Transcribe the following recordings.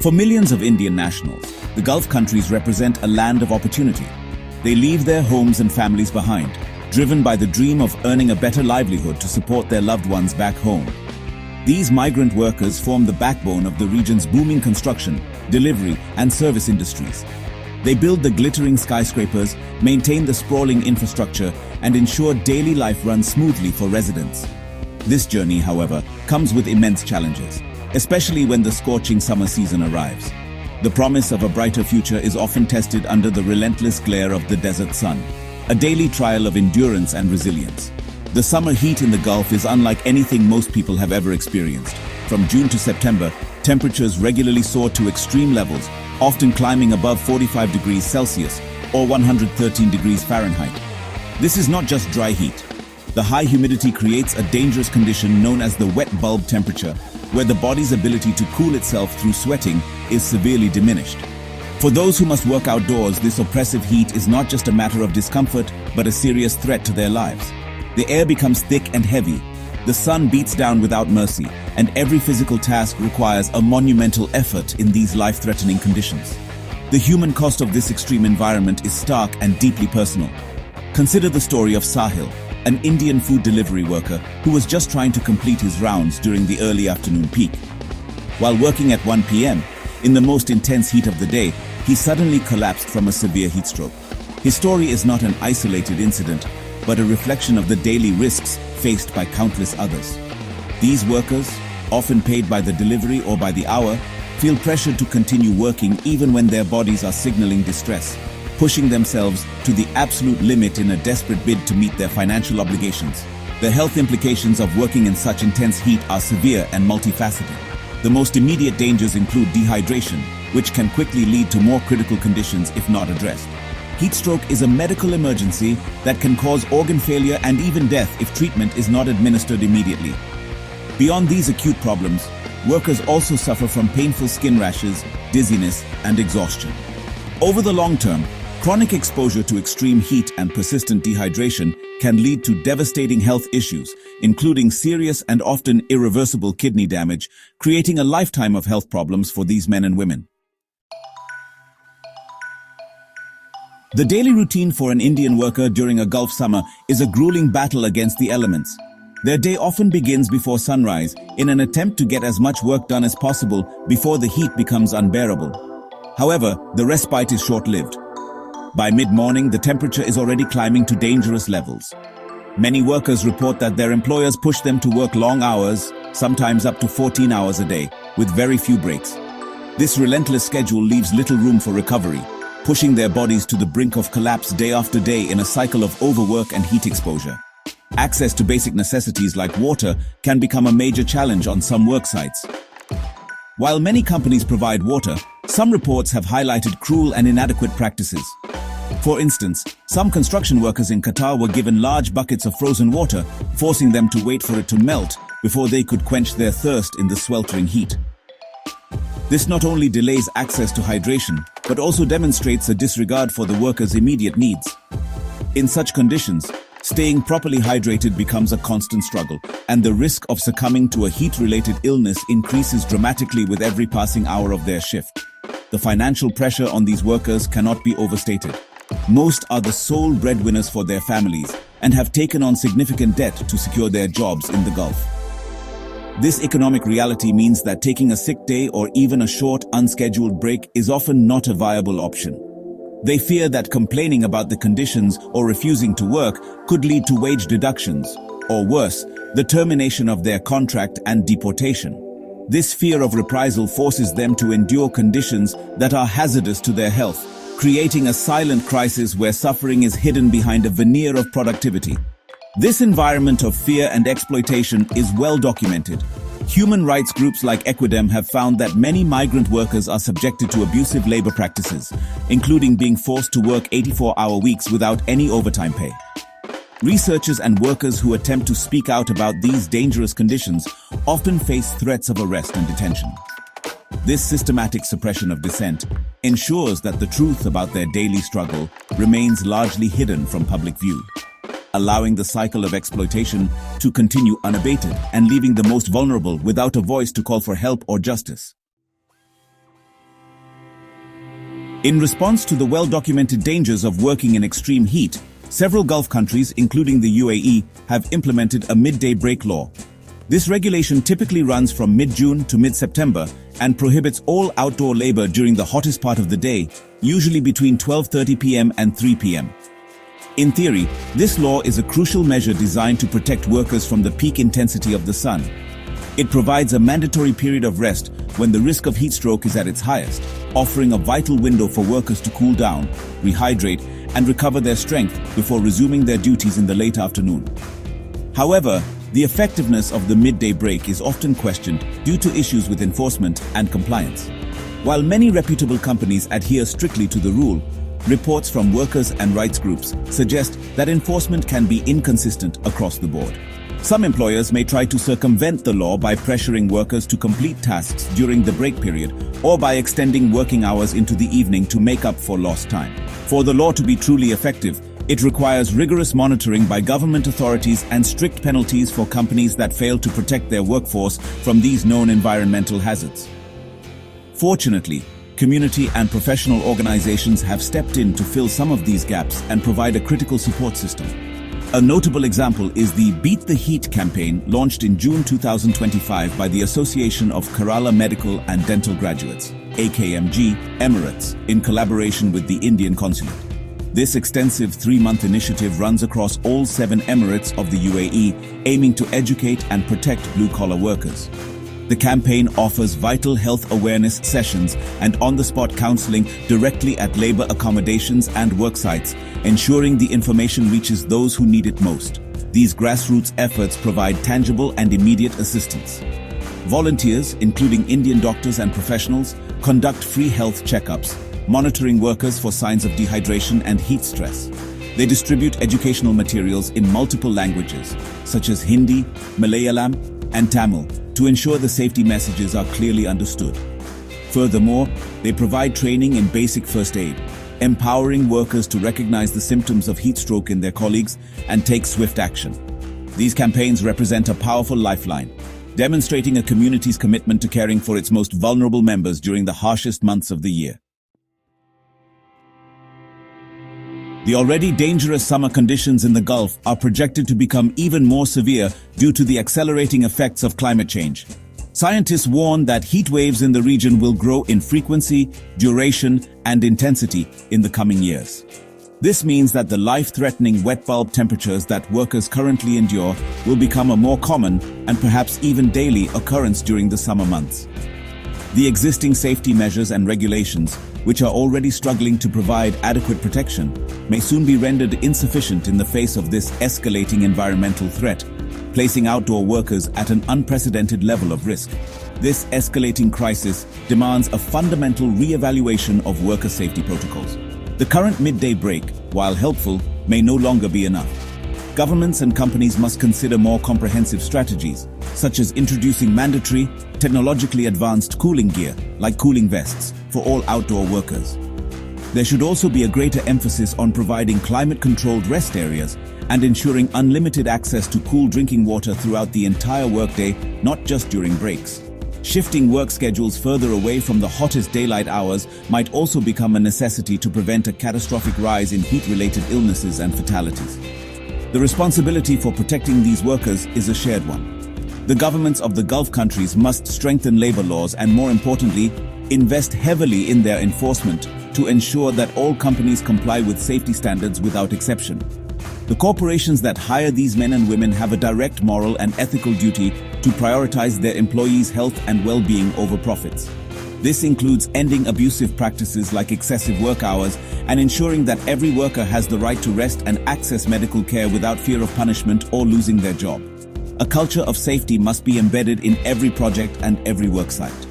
For millions of Indian nationals, the Gulf countries represent a land of opportunity. They leave their homes and families behind, driven by the dream of earning a better livelihood to support their loved ones back home. These migrant workers form the backbone of the region's booming construction, delivery, and service industries. They build the glittering skyscrapers, maintain the sprawling infrastructure, and ensure daily life runs smoothly for residents. This journey, however, comes with immense challenges, especially when the scorching summer season arrives. The promise of a brighter future is often tested under the relentless glare of the desert sun, a daily trial of endurance and resilience. The summer heat in the Gulf is unlike anything most people have ever experienced. From June to September, temperatures regularly soar to extreme levels, often climbing above 45 degrees Celsius or 113 degrees Fahrenheit. This is not just dry heat. The high humidity creates a dangerous condition known as the wet bulb temperature, where the body's ability to cool itself through sweating is severely diminished. For those who must work outdoors, this oppressive heat is not just a matter of discomfort, but a serious threat to their lives. The air becomes thick and heavy. The sun beats down without mercy, and every physical task requires a monumental effort in these life-threatening conditions. The human cost of this extreme environment is stark and deeply personal. Consider the story of Sahil, an Indian food delivery worker who was just trying to complete his rounds during the early afternoon peak. While working at 1 p.m., in the most intense heat of the day, he suddenly collapsed from a severe heat stroke. His story is not an isolated incident, but a reflection of the daily risks faced by countless others. These workers, often paid by the delivery or by the hour, feel pressured to continue working even when their bodies are signaling distress, pushing themselves to the absolute limit in a desperate bid to meet their financial obligations. The health implications of working in such intense heat are severe and multifaceted. The most immediate dangers include dehydration, which can quickly lead to more critical conditions if not addressed. Heat stroke is a medical emergency that can cause organ failure and even death if treatment is not administered immediately. Beyond these acute problems, workers also suffer from painful skin rashes, dizziness, and exhaustion. Over the long term, chronic exposure to extreme heat and persistent dehydration can lead to devastating health issues, including serious and often irreversible kidney damage, creating a lifetime of health problems for these men and women. The daily routine for an Indian worker during a Gulf summer is a grueling battle against the elements. Their day often begins before sunrise in an attempt to get as much work done as possible before the heat becomes unbearable. However, the respite is short-lived. By mid-morning, the temperature is already climbing to dangerous levels. Many workers report that their employers push them to work long hours, sometimes up to 14 hours a day, with very few breaks. This relentless schedule leaves little room for recovery, pushing their bodies to the brink of collapse day after day in a cycle of overwork and heat exposure. Access to basic necessities like water can become a major challenge on some work sites. While many companies provide water, some reports have highlighted cruel and inadequate practices. For instance, some construction workers in Qatar were given large buckets of frozen water, forcing them to wait for it to melt before they could quench their thirst in the sweltering heat. This not only delays access to hydration, but also demonstrates a disregard for the workers' immediate needs. In such conditions, staying properly hydrated becomes a constant struggle, and the risk of succumbing to a heat-related illness increases dramatically with every passing hour of their shift. The financial pressure on these workers cannot be overstated. Most are the sole breadwinners for their families and have taken on significant debt to secure their jobs in the Gulf. This economic reality means that taking a sick day or even a short, unscheduled break is often not a viable option. They fear that complaining about the conditions or refusing to work could lead to wage deductions, or worse, the termination of their contract and deportation. This fear of reprisal forces them to endure conditions that are hazardous to their health, creating a silent crisis where suffering is hidden behind a veneer of productivity. This environment of fear and exploitation is well documented. Human rights groups like Equidem have found that many migrant workers are subjected to abusive labor practices, including being forced to work 84-hour weeks without any overtime pay. Researchers and workers who attempt to speak out about these dangerous conditions often face threats of arrest and detention. This systematic suppression of dissent ensures that the truth about their daily struggle remains largely hidden from public view, allowing the cycle of exploitation to continue unabated and leaving the most vulnerable without a voice to call for help or justice. In response to the well-documented dangers of working in extreme heat, several Gulf countries, including the UAE, have implemented a midday break law. This regulation typically runs from mid-June to mid-September and prohibits all outdoor labor during the hottest part of the day, usually between 12:30 p.m. and 3 p.m. In theory, this law is a crucial measure designed to protect workers from the peak intensity of the sun. It provides a mandatory period of rest when the risk of heat stroke is at its highest, offering a vital window for workers to cool down, rehydrate, and recover their strength before resuming their duties in the late afternoon. However, the effectiveness of the midday break is often questioned due to issues with enforcement and compliance. While many reputable companies adhere strictly to the rule, reports from workers and rights groups suggest that enforcement can be inconsistent across the board. Some employers may try to circumvent the law by pressuring workers to complete tasks during the break period or by extending working hours into the evening to make up for lost time. For the law to be truly effective, it requires rigorous monitoring by government authorities and strict penalties for companies that fail to protect their workforce from these known environmental hazards. Fortunately, community and professional organizations have stepped in to fill some of these gaps and provide a critical support system. A notable example is the Beat the Heat campaign launched in June 2025 by the Association of Kerala Medical and Dental Graduates, AKMG, Emirates, in collaboration with the Indian Consulate. This extensive 3-month initiative runs across all 7 Emirates of the UAE, aiming to educate and protect blue-collar workers. The campaign offers vital health awareness sessions and on-the-spot counseling directly at labor accommodations and work sites, ensuring the information reaches those who need it most. These grassroots efforts provide tangible and immediate assistance. Volunteers, including Indian doctors and professionals, conduct free health checkups, monitoring workers for signs of dehydration and heat stress. They distribute educational materials in multiple languages, such as Hindi, Malayalam, and Tamil, to ensure the safety messages are clearly understood. Furthermore, they provide training in basic first aid, empowering workers to recognize the symptoms of heat stroke in their colleagues and take swift action. These campaigns represent a powerful lifeline, demonstrating a community's commitment to caring for its most vulnerable members during the harshest months of the year. The already dangerous summer conditions in the Gulf are projected to become even more severe due to the accelerating effects of climate change. Scientists warn that heat waves in the region will grow in frequency, duration, and intensity in the coming years. This means that the life-threatening wet bulb temperatures that workers currently endure will become a more common and perhaps even daily occurrence during the summer months. The existing safety measures and regulations, which are already struggling to provide adequate protection, may soon be rendered insufficient in the face of this escalating environmental threat, placing outdoor workers at an unprecedented level of risk. This escalating crisis demands a fundamental re-evaluation of worker safety protocols. The current midday break, while helpful, may no longer be enough. Governments and companies must consider more comprehensive strategies, such as introducing mandatory, technologically advanced cooling gear, like cooling vests, for all outdoor workers. There should also be a greater emphasis on providing climate-controlled rest areas and ensuring unlimited access to cool drinking water throughout the entire workday, not just during breaks. Shifting work schedules further away from the hottest daylight hours might also become a necessity to prevent a catastrophic rise in heat-related illnesses and fatalities. The responsibility for protecting these workers is a shared one. The governments of the Gulf countries must strengthen labor laws and, more importantly, invest heavily in their enforcement to ensure that all companies comply with safety standards without exception. The corporations that hire these men and women have a direct moral and ethical duty to prioritize their employees' health and well-being over profits. This includes ending abusive practices like excessive work hours and ensuring that every worker has the right to rest and access medical care without fear of punishment or losing their job. A culture of safety must be embedded in every project and every worksite.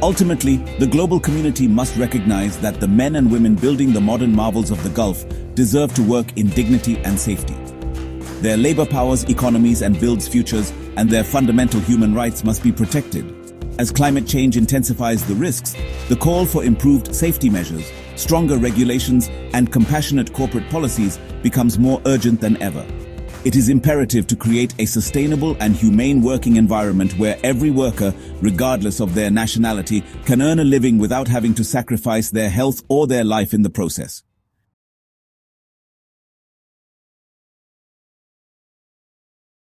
Ultimately, the global community must recognize that the men and women building the modern marvels of the Gulf deserve to work in dignity and safety. Their labor powers economies and builds futures, and their fundamental human rights must be protected. As climate change intensifies the risks, the call for improved safety measures, stronger regulations, and compassionate corporate policies becomes more urgent than ever. It is imperative to create a sustainable and humane working environment where every worker, regardless of their nationality, can earn a living without having to sacrifice their health or their life in the process.